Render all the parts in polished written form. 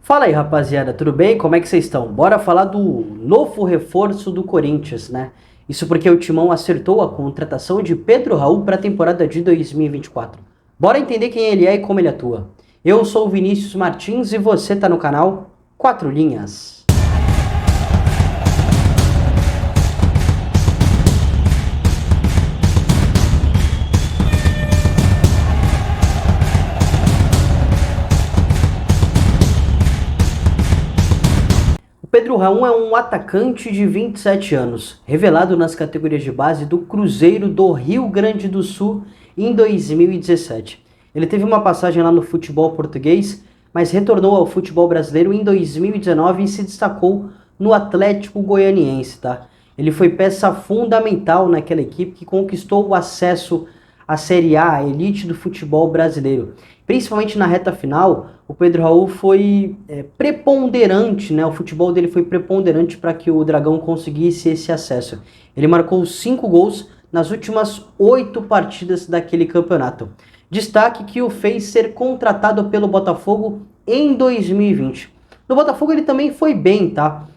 Fala aí, rapaziada, tudo bem? Como é que vocês estão? Bora falar do novo reforço do Corinthians, né? Isso porque o Timão acertou a contratação de Pedro Raul para a temporada de 2024. Bora entender quem ele é e como ele atua. Eu sou o Vinícius Martins e você tá no canal Quatro Linhas. Pedro Raul é um atacante de 27 anos, revelado nas categorias de base do Cruzeiro do Rio Grande do Sul em 2017. Ele teve uma passagem lá no futebol português, mas retornou ao futebol brasileiro em 2019 e se destacou no Atlético Goianiense, tá? Ele foi peça fundamental naquela equipe que conquistou o acesso à Série A, a elite do futebol brasileiro. Principalmente na reta final, o Pedro Raul foi preponderante, né? O futebol dele foi preponderante para que o Dragão conseguisse esse acesso. Ele marcou 5 gols nas últimas 8 partidas daquele campeonato. Destaque que o fez ser contratado pelo Botafogo em 2020. No Botafogo ele também foi bem, tá?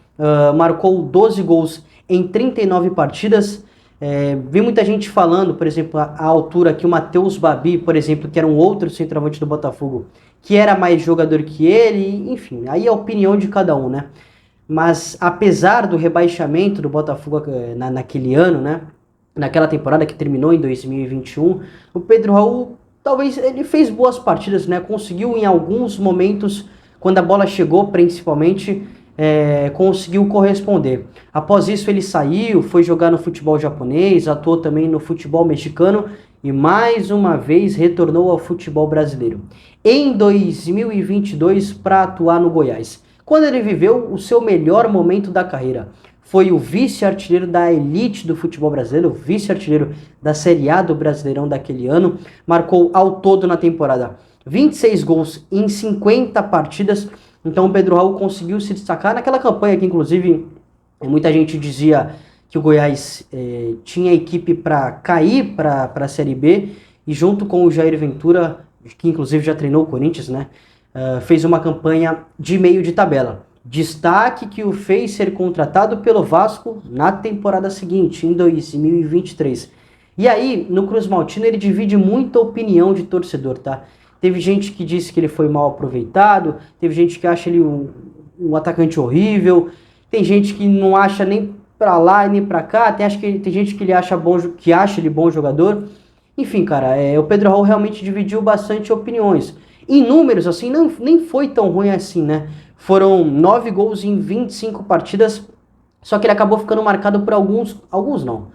Marcou 12 gols em 39 partidas. Vi muita gente falando, por exemplo, a altura que o Matheus Babi, por exemplo, que era um outro centroavante do Botafogo, que era mais jogador que ele, enfim, aí é a opinião de cada um, né? Mas apesar do rebaixamento do Botafogo naquele ano, né? Naquela temporada que terminou em 2021, o Pedro Raul, talvez ele fez boas partidas, né? Conseguiu em alguns momentos, quando a bola chegou principalmente, conseguiu corresponder. Após isso ele saiu, foi jogar no futebol japonês, atuou também no futebol mexicano e mais uma vez retornou ao futebol brasileiro. Em 2022 para atuar no Goiás, quando ele viveu o seu melhor momento da carreira. Foi o vice-artilheiro da elite do futebol brasileiro, o vice-artilheiro da Série A do Brasileirão daquele ano. Marcou ao todo na temporada 26 gols em 50 partidas. Então o Pedro Raul conseguiu se destacar naquela campanha que, inclusive, muita gente dizia que o Goiás tinha equipe para cair para a Série B, e junto com o Jair Ventura, que inclusive já treinou o Corinthians, né, fez uma campanha de meio de tabela. Destaque que o fez ser contratado pelo Vasco na temporada seguinte, em 2023. E aí, no Cruz Maltino, ele divide muita opinião de torcedor, tá? Teve gente que disse que ele foi mal aproveitado, teve gente que acha ele um atacante horrível, tem gente que não acha nem pra lá e nem pra cá, tem gente que ele acha ele bom jogador. Enfim, cara, o Pedro Raul realmente dividiu bastante opiniões. Em números, assim, nem foi tão ruim assim, né? Foram 9 gols em 25 partidas, só que ele acabou ficando marcado por alguns não,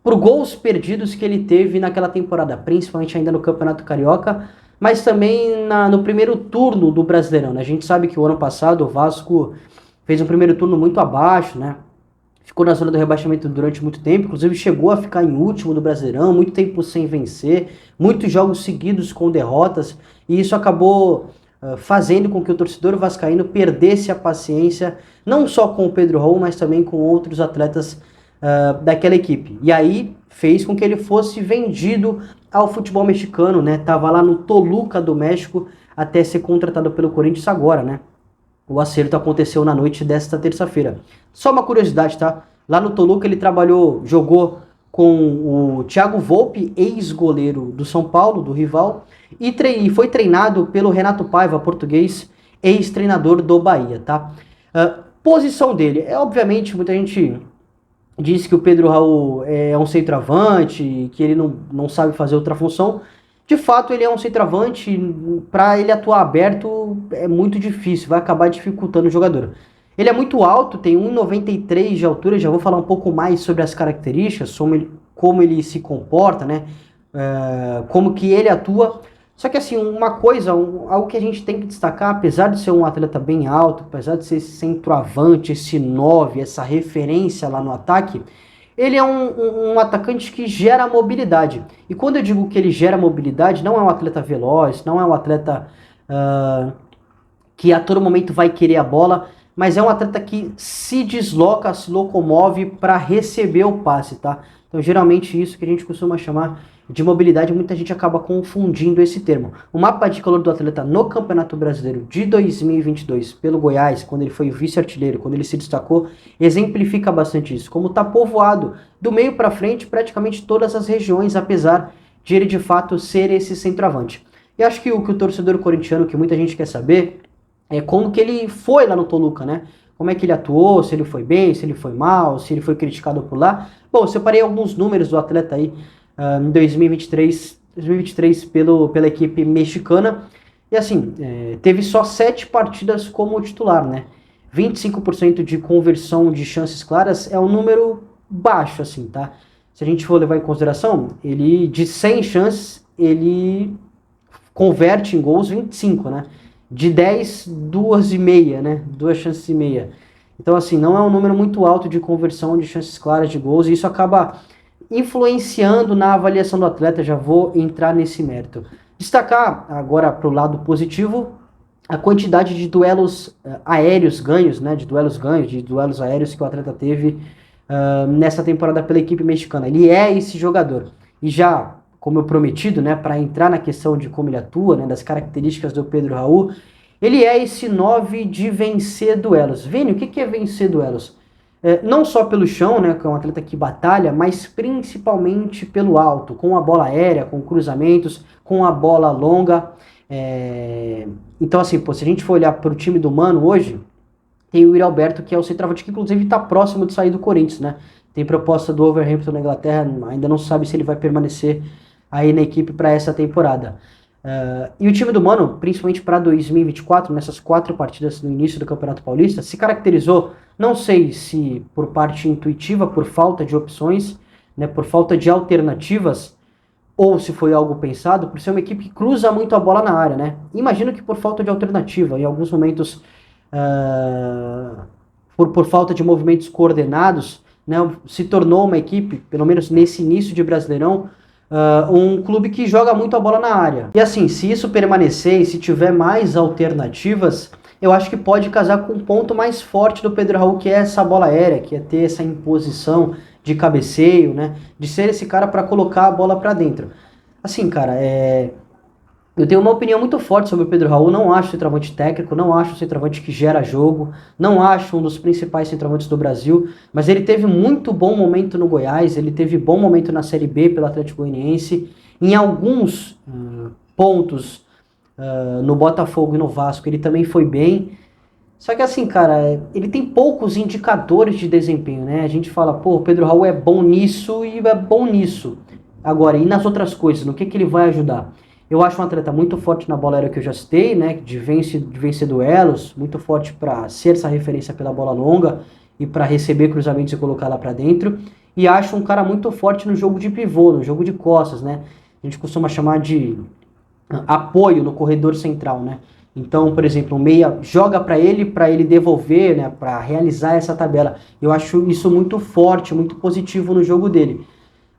por gols perdidos que ele teve naquela temporada, principalmente ainda no Campeonato Carioca, mas também no primeiro turno do Brasileirão, né? A gente sabe que o ano passado o Vasco fez um primeiro turno muito abaixo, né? Ficou na zona do rebaixamento durante muito tempo, inclusive chegou a ficar em último do Brasileirão, muito tempo sem vencer, muitos jogos seguidos com derrotas, e isso acabou fazendo com que o torcedor vascaíno perdesse a paciência, não só com o Pedro Raul, mas também com outros atletas daquela equipe. E aí fez com que ele fosse vendido ao futebol mexicano, né? Tava lá no Toluca do México até ser contratado pelo Corinthians agora, né? O acerto aconteceu na noite desta terça-feira. Só uma curiosidade, tá? Lá no Toluca ele jogou com o Thiago Volpi, ex-goleiro do São Paulo, do rival, e foi treinado pelo Renato Paiva, português, ex-treinador do Bahia, tá? Posição dele, obviamente muita gente diz que o Pedro Raul é um centroavante, que ele não sabe fazer outra função. De fato, ele é um centroavante, para ele atuar aberto é muito difícil, vai acabar dificultando o jogador. Ele é muito alto, tem 1,93 de altura, já vou falar um pouco mais sobre as características, como ele se comporta, né? Como que ele atua. Só que assim, algo que a gente tem que destacar, apesar de ser um atleta bem alto, apesar de ser esse centroavante, esse 9, essa referência lá no ataque, ele é um atacante que gera mobilidade. E quando eu digo que ele gera mobilidade, não é um atleta veloz, não é um atleta que a todo momento vai querer a bola, mas é um atleta que se desloca, se locomove para receber o passe, tá? Então, geralmente, isso que a gente costuma chamar de mobilidade, muita gente acaba confundindo esse termo. O mapa de calor do atleta no Campeonato Brasileiro de 2022, pelo Goiás, quando ele foi vice-artilheiro, quando ele se destacou, exemplifica bastante isso. Como está povoado do meio para frente, praticamente todas as regiões, apesar de ele de fato ser esse centroavante. E acho que o torcedor corintiano, que muita gente quer saber, é como que ele foi lá no Toluca, né? Como é que ele atuou, se ele foi bem, se ele foi mal, se ele foi criticado por lá. Bom, eu separei alguns números do atleta aí em 2023 pela equipe mexicana. E assim, teve só 7 partidas como titular, né? 25% de conversão de chances claras é um número baixo, assim, tá? Se a gente for levar em consideração, ele de 100 chances, ele converte em gols 25, né? De 10, 2,5, né? 2 chances e meia. Então, assim, não é um número muito alto de conversão de chances claras de gols, e isso acaba influenciando na avaliação do atleta. Já vou entrar nesse mérito. Destacar agora para o lado positivo a quantidade de duelos aéreos ganhos, né? De duelos aéreos que o atleta teve nessa temporada pela equipe mexicana. Ele é esse jogador. E já, como eu prometido, né, para entrar na questão de como ele atua, né, das características do Pedro Raul, ele é esse 9 de vencer duelos. Vini, o que é vencer duelos? Não só pelo chão, né, que é um atleta que batalha, mas principalmente pelo alto, com a bola aérea, com cruzamentos, com a bola longa. Então, assim, se a gente for olhar para o time do Mano hoje, tem o Yuri Alberto, que é o centroavante, que inclusive está próximo de sair do Corinthians, né? Tem proposta do Wolverhampton na Inglaterra, ainda não sabe se ele vai permanecer aí na equipe para essa temporada. E o time do Mano, principalmente para 2024, nessas 4 partidas no início do Campeonato Paulista, se caracterizou, não sei se por parte intuitiva, por falta de opções, né, por falta de alternativas, ou se foi algo pensado, por ser uma equipe que cruza muito a bola na área, né? Imagino que por falta de alternativa, em alguns momentos, por falta de movimentos coordenados, né, se tornou uma equipe, pelo menos nesse início de Brasileirão, um clube que joga muito a bola na área. E assim, se isso permanecer e se tiver mais alternativas, eu acho que pode casar com o ponto mais forte do Pedro Raul, que é essa bola aérea, que é ter essa imposição de cabeceio, né, de ser esse cara para colocar a bola para dentro. Assim, cara, eu tenho uma opinião muito forte sobre o Pedro Raul. Não acho centroavante técnico, não acho centroavante que gera jogo, não acho um dos principais centroavantes do Brasil, mas ele teve muito bom momento no Goiás, ele teve bom momento na Série B pelo Atlético Goianiense, em alguns pontos no Botafogo e no Vasco ele também foi bem. Só que assim, cara, ele tem poucos indicadores de desempenho, né? A gente fala, pô, o Pedro Raul é bom nisso e é bom nisso. Agora, e nas outras coisas, no que ele vai ajudar? Eu acho um atleta muito forte na bola aérea, que eu já citei, né? De vencer duelos, muito forte para ser essa referência pela bola longa e para receber cruzamentos e colocar lá para dentro. E acho um cara muito forte no jogo de pivô, no jogo de costas, né? A gente costuma chamar de apoio no corredor central, né? Então, por exemplo, o meia joga para ele devolver, né? Para realizar essa tabela. Eu acho isso muito forte, muito positivo no jogo dele.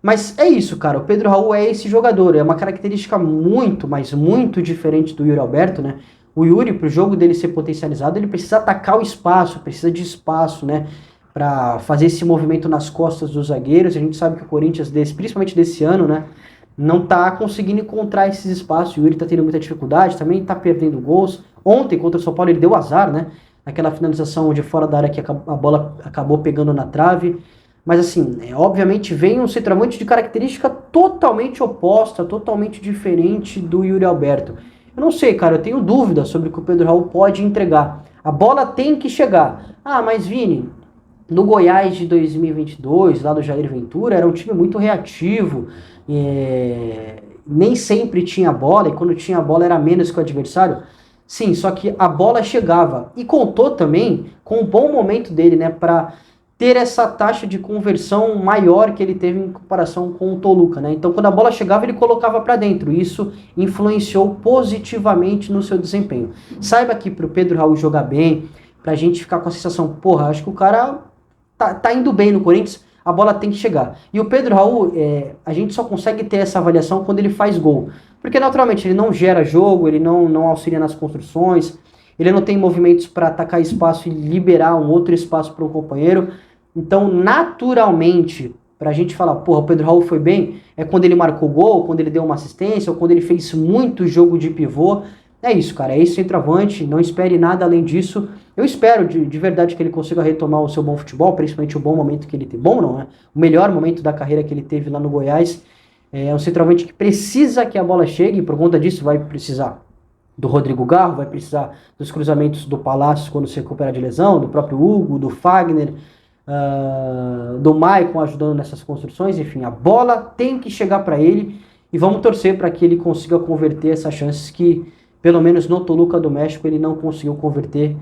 Mas é isso, cara. O Pedro Raul é esse jogador. É uma característica muito, mas muito diferente do Yuri Alberto, né? O Yuri, pro jogo dele ser potencializado, ele precisa atacar o espaço, precisa de espaço, né? Para fazer esse movimento nas costas dos zagueiros. A gente sabe que o Corinthians, principalmente desse ano, né? Não tá conseguindo encontrar esses espaços. O Yuri tá tendo muita dificuldade, também tá perdendo gols. Ontem, contra o São Paulo, ele deu azar, né? Naquela finalização de fora da área que a bola acabou pegando na trave. Mas assim, obviamente vem um centroavante de característica totalmente oposta, totalmente diferente do Yuri Alberto. Eu não sei, cara, eu tenho dúvida sobre o que o Pedro Raul pode entregar. A bola tem que chegar. Ah, mas Vini, no Goiás de 2022, lá do Jair Ventura, era um time muito reativo, nem sempre tinha bola, e quando tinha bola era menos que o adversário. Sim, só que a bola chegava. E contou também com o bom momento dele, né, para ter essa taxa de conversão maior que ele teve em comparação com o Toluca, né? Então, quando a bola chegava, ele colocava para dentro. Isso influenciou positivamente no seu desempenho. Saiba que para o Pedro Raul jogar bem, para a gente ficar com a sensação, porra, acho que o cara tá indo bem no Corinthians, a bola tem que chegar. E o Pedro Raul, a gente só consegue ter essa avaliação quando ele faz gol. Porque, naturalmente, ele não gera jogo, ele não auxilia nas construções, ele não tem movimentos para atacar espaço e liberar um outro espaço para o companheiro. Então, naturalmente, pra gente falar, porra, o Pedro Raul foi bem, é quando ele marcou gol, quando ele deu uma assistência, ou quando ele fez muito jogo de pivô. É isso, cara, é esse centroavante, não espere nada além disso. Eu espero de verdade que ele consiga retomar o seu bom futebol, principalmente o bom momento que ele teve. Bom não, né? O melhor momento da carreira que ele teve lá no Goiás. É um centroavante que precisa que a bola chegue, e por conta disso vai precisar do Rodrigo Garro, vai precisar dos cruzamentos do Palácio quando se recuperar de lesão, do próprio Hugo, do Fagner, do Maicon ajudando nessas construções. Enfim, a bola tem que chegar para ele e vamos torcer para que ele consiga converter essas chances que, pelo menos no Toluca do México, ele não conseguiu converter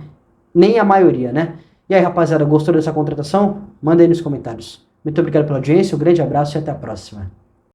nem a maioria, né? E aí, rapaziada, gostou dessa contratação? Manda aí nos comentários. Muito obrigado pela audiência, um grande abraço e até a próxima.